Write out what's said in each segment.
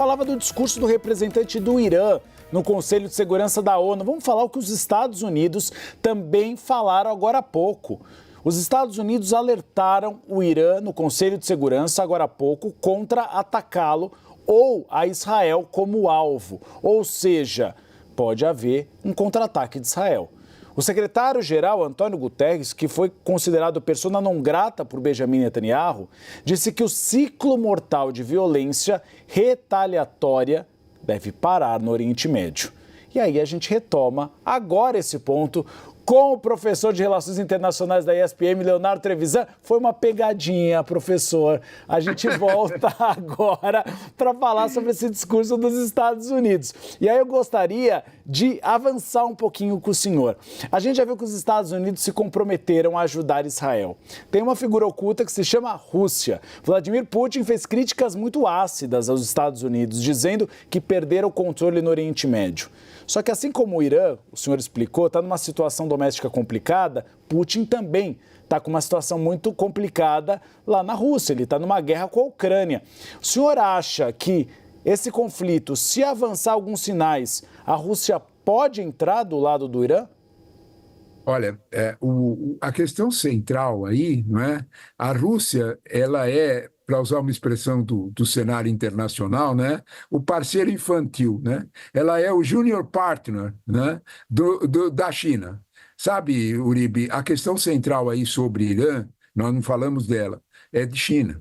Falava do discurso do representante do Irã no Conselho de Segurança da ONU. Vamos falar o que os Estados Unidos também falaram agora há pouco. Os Estados Unidos alertaram o Irã no Conselho de Segurança agora há pouco contra atacá-lo ou a Israel como alvo. Ou seja, pode haver um contra-ataque de Israel. O secretário-geral Antônio Guterres, que foi considerado persona non grata por Benjamin Netanyahu, disse que o ciclo mortal de violência retaliatória deve parar no Oriente Médio. E aí a gente retoma agora esse ponto com o professor de Relações Internacionais da ESPM, Leonardo Trevisan. Foi uma pegadinha, professor. A gente volta agora para falar sobre esse discurso dos Estados Unidos. E aí eu gostaria de avançar um pouquinho com o senhor. A gente já viu que os Estados Unidos se comprometeram a ajudar Israel. Tem uma figura oculta que se chama Rússia. Vladimir Putin fez críticas muito ácidas aos Estados Unidos, dizendo que perderam o controle no Oriente Médio. Só que assim como o Irã, o senhor explicou, está numa situação doméstica complicada, Putin também está com uma situação muito complicada lá na Rússia. Ele está numa guerra com a Ucrânia. O senhor acha que esse conflito, se avançar alguns sinais, a Rússia pode entrar do lado do Irã? Olha, a questão central aí, não é? A Rússia, ela é, para usar uma expressão do cenário internacional, né, o parceiro infantil, né? Ela é o junior partner, né, da China. Sabe, Uribe, a questão central aí sobre Irã, nós não falamos dela, é de China,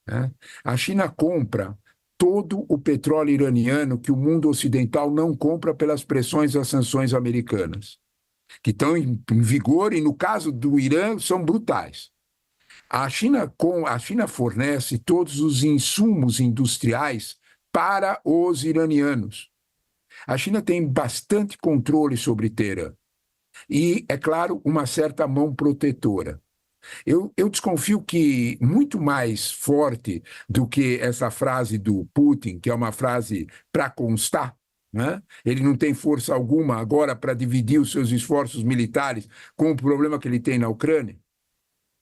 né? A China compra todo o petróleo iraniano que o mundo ocidental não compra pelas pressões das sanções americanas, que estão em vigor e, no caso do Irã, são brutais. A China fornece todos os insumos industriais para os iranianos. A China tem bastante controle sobre Teherã e, é claro, uma certa mão protetora. Eu desconfio que muito mais forte do que essa frase do Putin, que é uma frase para constar, né? Ele não tem força alguma agora para dividir os seus esforços militares com o problema que ele tem na Ucrânia.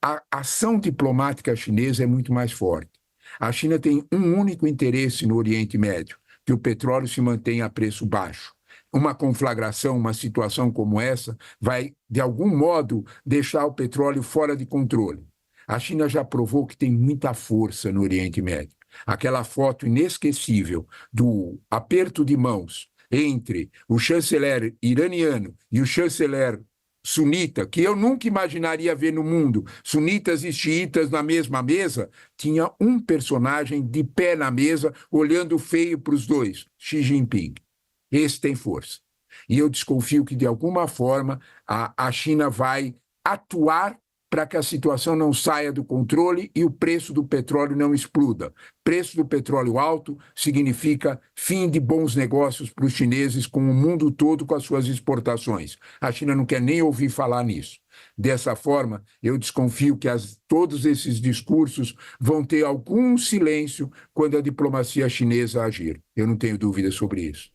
A ação diplomática chinesa é muito mais forte. A China tem um único interesse no Oriente Médio, que o petróleo se mantenha a preço baixo. Uma conflagração, uma situação como essa, vai, de algum modo, deixar o petróleo fora de controle. A China já provou que tem muita força no Oriente Médio. Aquela foto inesquecível do aperto de mãos entre o chanceler iraniano e o chanceler sunita, que eu nunca imaginaria ver no mundo, sunitas e xiitas na mesma mesa, tinha um personagem de pé na mesa, olhando feio para os dois, Xi Jinping. Esse tem força. E eu desconfio que, de alguma forma, a China vai atuar para que a situação não saia do controle e o preço do petróleo não exploda. Preço do petróleo alto significa fim de bons negócios para os chineses com o mundo todo com as suas exportações. A China não quer nem ouvir falar nisso. Dessa forma, eu desconfio que todos esses discursos vão ter algum silêncio quando a diplomacia chinesa agir. Eu não tenho dúvida sobre isso.